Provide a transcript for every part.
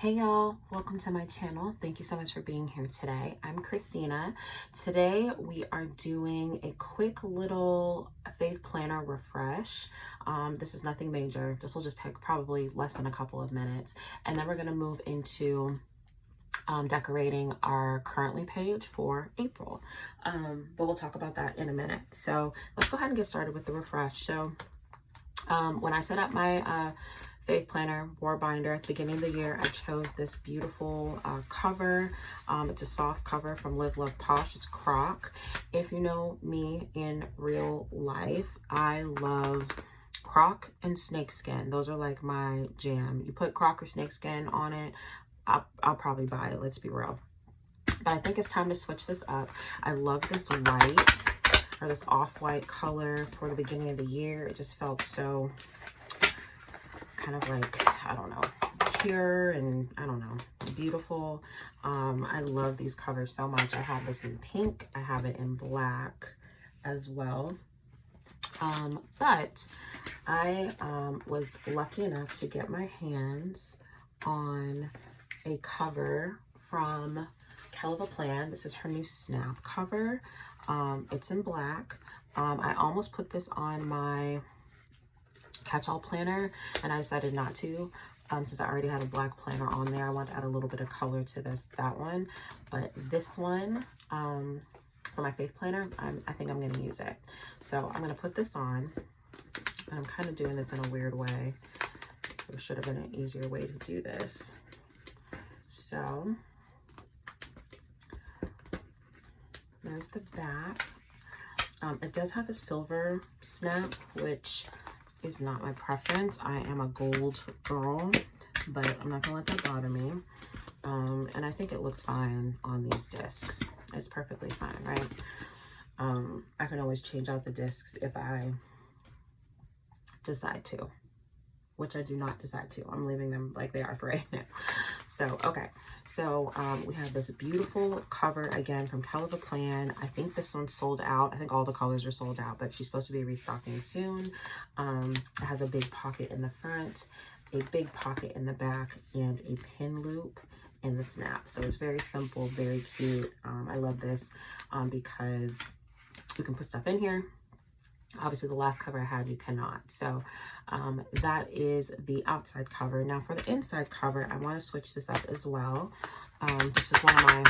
Hey y'all, welcome to my channel. Thank you so much for being here today. I'm Christina. Today we are doing a quick little faith planner refresh. This is nothing major. This will just take probably less than a couple of minutes. And then we're going to move into decorating our currently page for April. But we'll talk about that in a minute. So let's go ahead and get started with the refresh. So when I set up my faith planner war binder at the beginning of the year, I chose this beautiful cover. It's a soft cover from Live.Love.Posh. It's croc. If you know me in real life, I love croc and snakeskin. Those are like my jam. You put croc or snakeskin on it, I'll probably buy it, let's be real. But I think it's time to switch this up. I love this white, or this off-white color for the beginning of the year. It just felt so kind of like, I don't know, pure and I don't know, beautiful. I love these covers so much. I have this in pink. I have it in black as well. But I was lucky enough to get my hands on a cover from Kelly Plan. This is her new snap cover. It's in black. I almost put this on my catch-all planner and I decided not to, since I already had a black planner on there. I want to add a little bit of color to that one. But this one, for my faith planner, I think I'm going to use it. So I'm going to put this on. I'm kind of doing this in a weird way. There should have been an easier way to do this. So there's the back. It does have a silver snap, which is not my preference. I am a gold girl, but I'm not gonna let that bother me. And I think it looks fine on these discs. It's perfectly fine, right? I can always change out the discs if I decide to, which I do not decide to. I'm leaving them like they are for right now. So, okay. So, we have this beautiful cover again from Kelly Plan. I think this one's sold out. I think all the colors are sold out, but she's supposed to be restocking soon. It has a big pocket in the front, a big pocket in the back, and a pin loop in the snap. So it's very simple, very cute. I love this because you can put stuff in here. Obviously, the last cover I had, you cannot. So that is the outside cover. Now, for the inside cover, I want to switch this up as well. This is one of my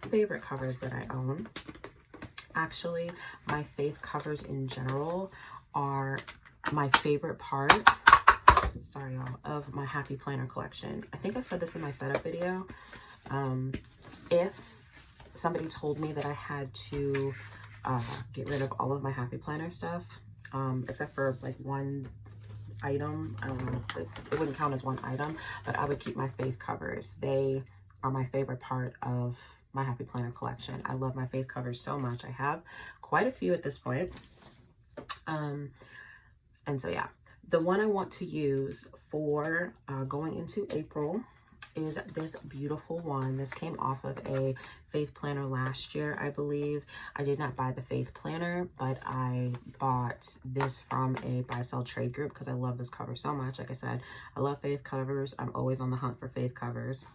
favorite covers that I own. Actually, my faith covers in general are my favorite part, sorry y'all, of my Happy Planner collection. I think I said this in my setup video. If somebody told me that I had to get rid of all of my Happy Planner stuff, except for like one item, I don't know, it wouldn't count as one item, but I would keep my faith covers. They are my favorite part of my Happy Planner collection. I love my faith covers so much. I have quite a few at this point. And so yeah, the one I want to use for going into April is this beautiful one. This came off of a faith planner last year, I believe. I did not buy the faith planner, but I bought this from a buy sell trade group because I love this cover so much. Like I said, I love faith covers. I'm always on the hunt for faith covers.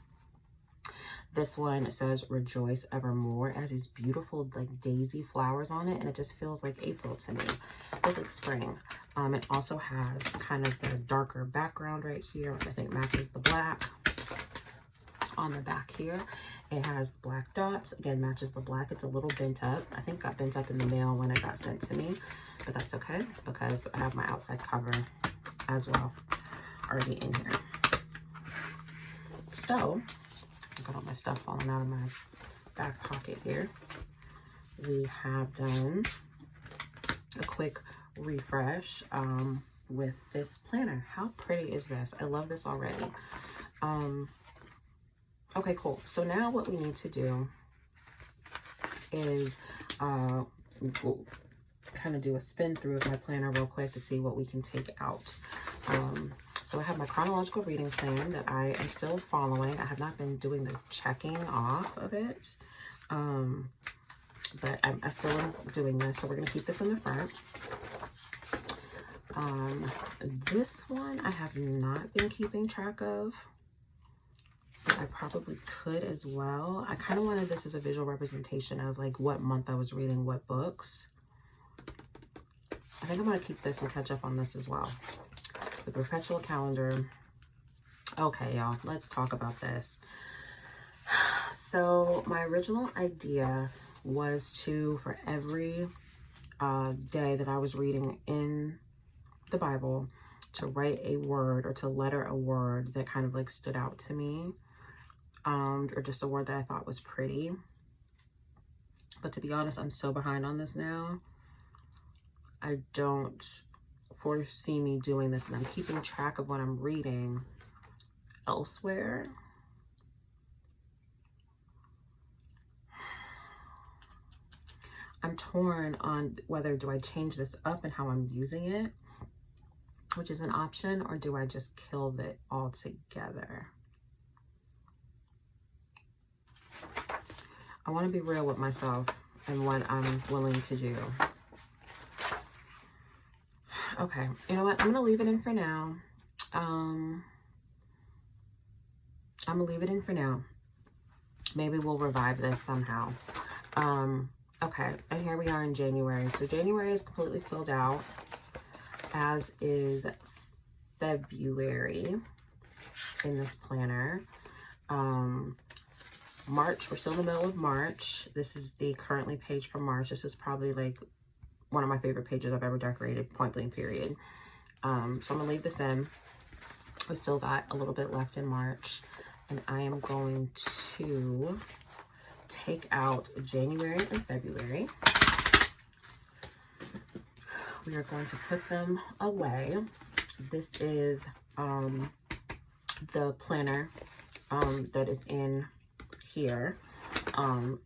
This one says Rejoice Evermore. It has these beautiful like daisy flowers on it, and it just feels like April to me. It feels like spring. It also has kind of a darker background right here, which I think matches the black. On the back here, it has black dots. Again, matches the black. It's a little bent up. I think it got bent up in the mail when it got sent to me, but that's okay because I have my outside cover as well already in here. So, I've got all my stuff falling out of my back pocket here. We have done a quick refresh with this planner. How pretty is this? I love this already. Okay, cool. So now what we need to do is we'll kind of do a spin through of my planner real quick to see what we can take out. So I have my chronological reading plan that I am still following. I have not been doing the checking off of it, but I still am doing this. So we're going to keep this in the front. This one I have not been keeping track of. I probably could as well. I kind of wanted this as a visual representation of like what month I was reading what books. I think I'm going to keep this and catch up on this as well. The perpetual calendar. Okay, y'all, let's talk about this. So my original idea was to, for every day that I was reading in the Bible, to write a word or to letter a word that kind of like stood out to me, or just a word that I thought was pretty. But to be honest, I'm so behind on this now. I don't foresee me doing this, and I'm keeping track of what I'm reading elsewhere. I'm torn on whether do I change this up and how I'm using it, which is an option, or do I just kill it altogether? I want to be real with myself and what I'm willing to do. Okay, you know what? I'm going to leave it in for now. I'm going to leave it in for now. Maybe we'll revive this somehow. Okay, and here we are in January. So January is completely filled out, as is February in this planner. March, we're still in the middle of March. This is the currently page for March. This is probably like one of my favorite pages I've ever decorated, point blank period. So I'm gonna leave this in. We've still got a little bit left in March, and I am going to take out January and February. We are going to put them away. This is the planner that is in here, and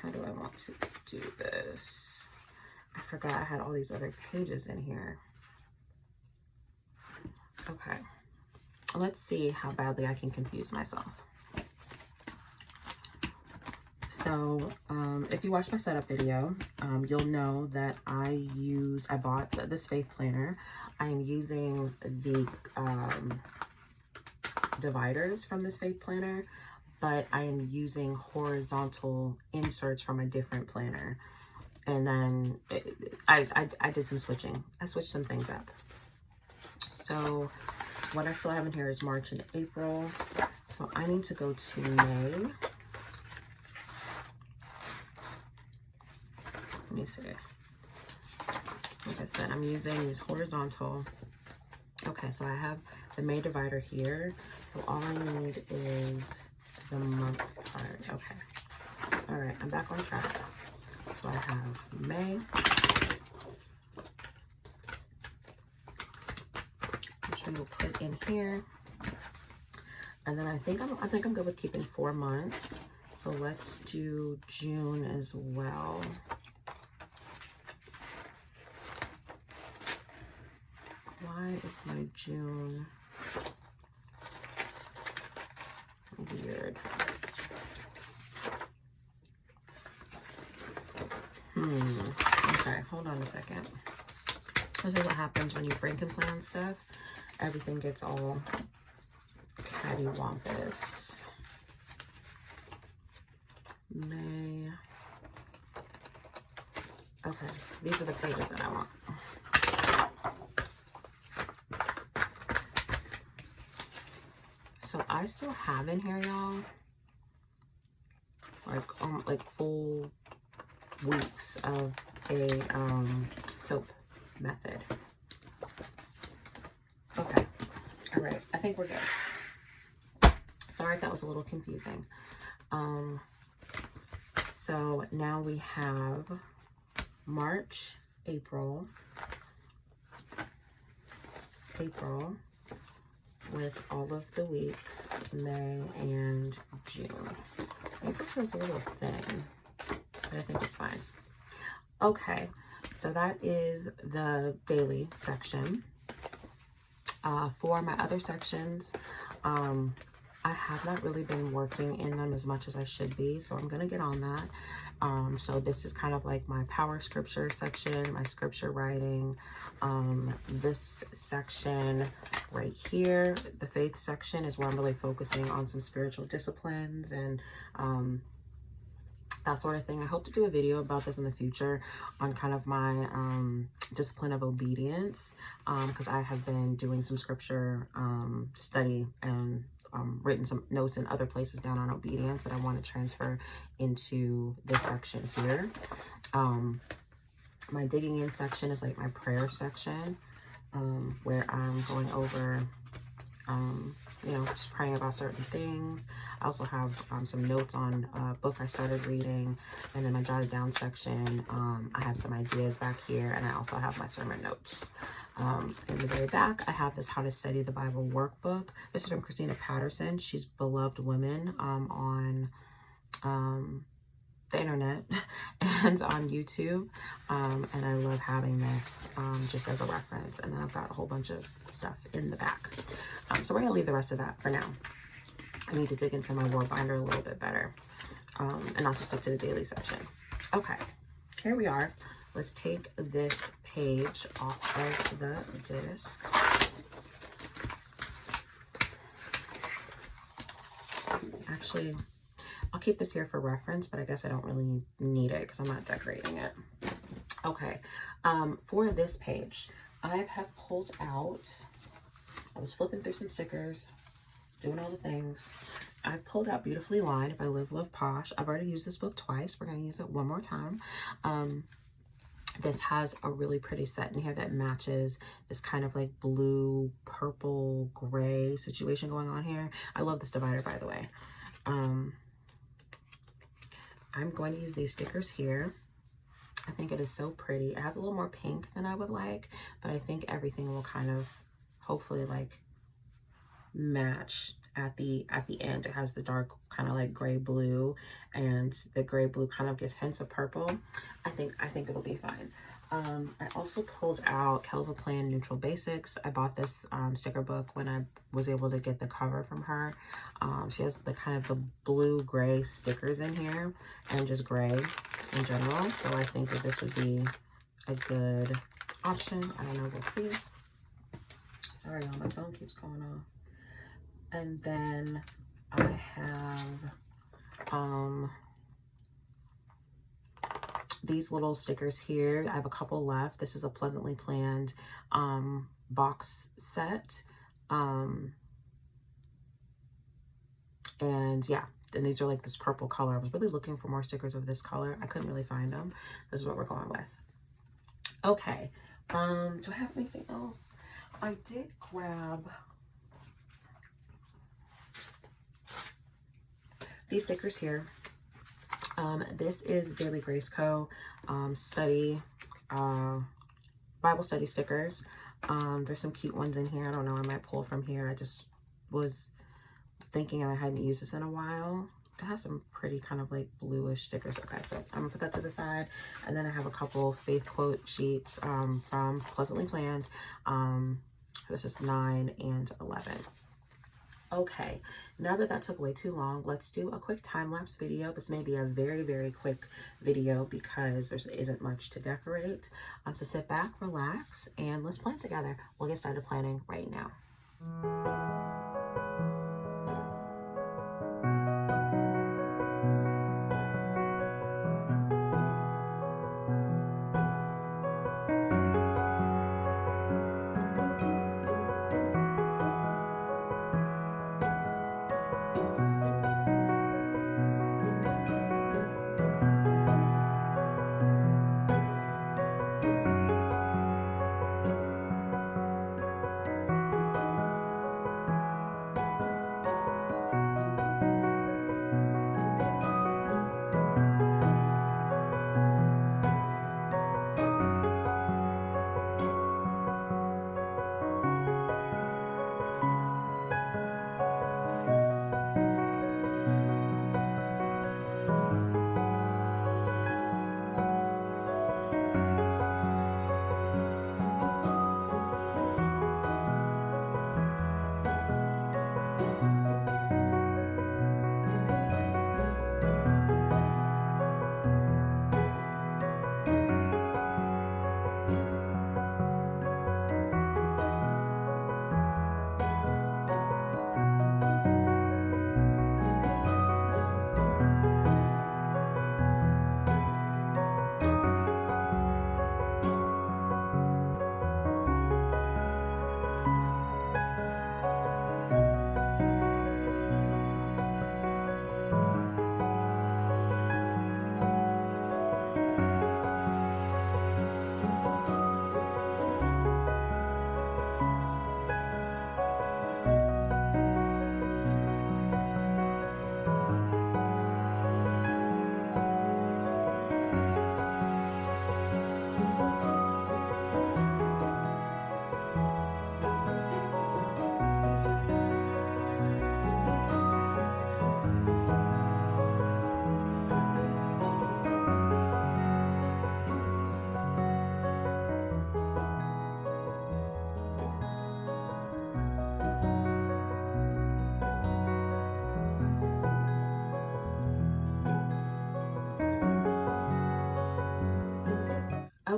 how do I want to do this? I forgot I had all these other pages in here. Okay, let's see how badly I can confuse myself. So if you watched my setup video, you'll know that I bought this faith planner. I am using the dividers from this faith planner, but I am using horizontal inserts from a different planner. And then I did some switching. I switched some things up. So what I still have in here is March and April. So I need to go to May. Let me see. Like I said, I'm using these horizontal. Okay, so I have the May divider here. So all I need is the month part. Okay. All right, I'm back on track. So I have May, which we will put in here. And then I think I'm good with keeping 4 months. So let's do June as well. Why is my June weird? Okay, hold on a second. This is what happens when you Frankenplan stuff. Everything gets all cattywampus. May. Okay, these are the pages that I want. So I still have in here, y'all, like full weeks of a soap method. Okay, all right, I think we're good. Sorry if that was a little confusing. So now we have March, April, with all of the weeks, May and June. April feels a little thin, but I think it's fine. Okay, so that is the daily section. For my other sections, I have not really been working in them as much as I should be, so I'm going to get on that. So this is kind of like my power scripture section, my scripture writing. This section right here, the faith section, is where I'm really focusing on some spiritual disciplines and that sort of thing. I hope to do a video about this in the future on kind of my discipline of obedience, because I have been doing some scripture study and written some notes in other places down on obedience that I want to transfer into this section here. My digging in section is like my prayer section, where I'm going over you know, just praying about certain things. I also have some notes on a book I started reading, and then my jotted down section, I have some ideas back here, and I also have my sermon notes. In the very back, I have this How to Study the Bible workbook. This is from Christina Patterson. She's Beloved Women on the internet and on YouTube, and I love having this just as a reference. And then I've got a whole bunch of stuff in the back, so we're gonna leave the rest of that for now. I need to dig into my word binder a little bit better, and not just stick to the daily section. Okay, here we are. Let's take this page off of the discs. Actually, I'll keep this here for reference, but I guess I don't really need it because I'm not decorating it. Okay, for this page, I have pulled out, I was flipping through some stickers, doing all the things. I've pulled out Beautifully Lined by Live.Love.Posh. I've already used this book twice. We're going to use it one more time. This has a really pretty set in here that matches this kind of like blue, purple, gray situation going on here. I love this divider, by the way. I'm going to use these stickers here. I think it is so pretty. It has a little more pink than I would like, but I think everything will kind of hopefully like match at the end. It has the dark kind of like gray blue, and the gray blue kind of gives hints of purple. I think it'll be fine. I also pulled out Kelva Plan Neutral Basics. I bought this sticker book when I was able to get the cover from her. She has the kind of the blue gray stickers in here and just gray in general. So I think that this would be a good option. I don't know, we'll see. Sorry, y'all, my phone keeps going off. And then I have these little stickers here. I have a couple left. This is a Pleasantly Planned box set. And yeah, and these are like this purple color. I was really looking for more stickers of this color. I couldn't really find them. This is what we're going with. Okay. Do I have anything else? I did grab these stickers here. This is Daily Grace Co. Bible study stickers. There's some cute ones in here. I don't know, I might pull from here. I just was thinking I hadn't used this in a while. It has some pretty kind of like bluish stickers. Okay, so I'm gonna put that to the side. And then I have a couple faith quote sheets from Pleasantly Planned. This is 9 and 11. Okay, now that that took way too long, let's do a quick time-lapse video. This may be a very, very quick video because there isn't much to decorate. So sit back, relax, and let's plan together. We'll get started planning right now.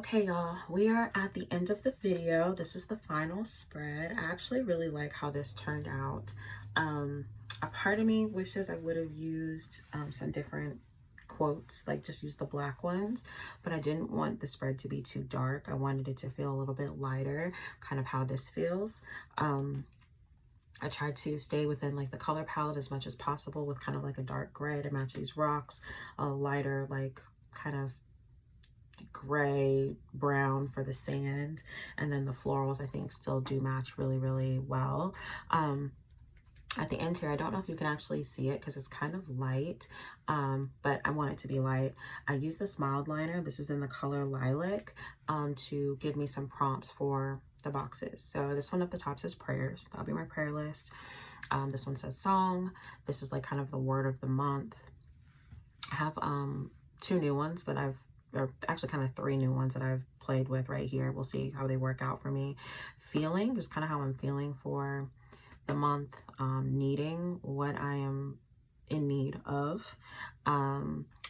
Okay, y'all, we are at the end of the video. This is the final spread. I actually really like how this turned out. A part of me wishes I would have used some different quotes, like just use the black ones, but I didn't want the spread to be too dark. I wanted it to feel a little bit lighter, kind of how this feels. I tried to stay within like the color palette as much as possible with kind of like a dark gray to match these rocks, a lighter like kind of gray brown for the sand, and then the florals I think still do match really, really well. At the end here, I don't know if you can actually see it because it's kind of light, but I want it to be light. I use this mild liner. This is in the color Lilac, to give me some prompts for the boxes. So this one at the top says prayers. That'll be my prayer list. This one says song. This is like kind of the word of the month. I have two new ones that or actually kind of three new ones that I've played with right here. We'll see how they work out for me. Feeling, just kind of how I'm feeling for the month, needing what I am in need of.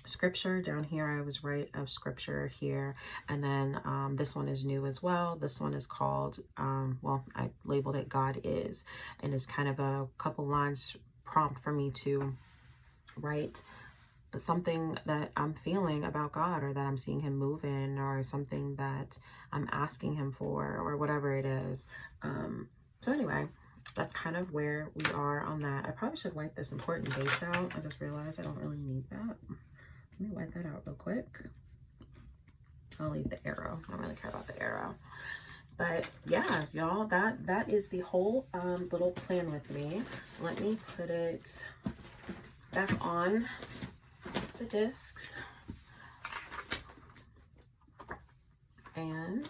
Scripture down here, I was right of scripture here. And then this one is new as well. This one is called, well, I labeled it God Is, and it's kind of a couple lines prompt for me to write something that I'm feeling about God, or that I'm seeing him move in, or something that I'm asking him for, or whatever it is. So anyway, that's kind of where we are on that. I probably should wipe this important dates out. I just realized I don't really need that. Let me wipe that out real quick. I'll leave the arrow. I don't really care about the arrow. But yeah, y'all, that is the whole little plan with me. Let me put it back on the discs, and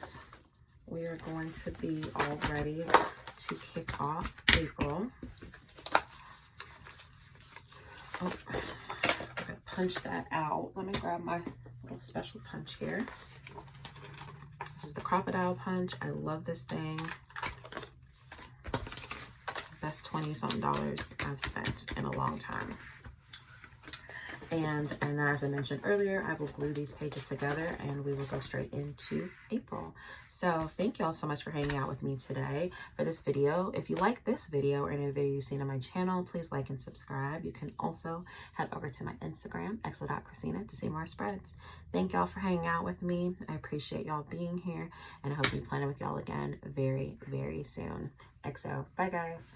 we are going to be all ready to kick off April. Oh, I gotta punch that out. Let me grab my little special punch here. This is the crocodile punch. I love this thing. Best $20-something I've spent in a long time. And then, as I mentioned earlier, I will glue these pages together and we will go straight into April. So thank y'all so much for hanging out with me today for this video. If you like this video or any video you've seen on my channel, please like and subscribe. You can also head over to my Instagram, exo.christina, to see more spreads. Thank y'all for hanging out with me. I appreciate y'all being here, and I hope to be planning with y'all again very, very soon. XO. Bye, guys.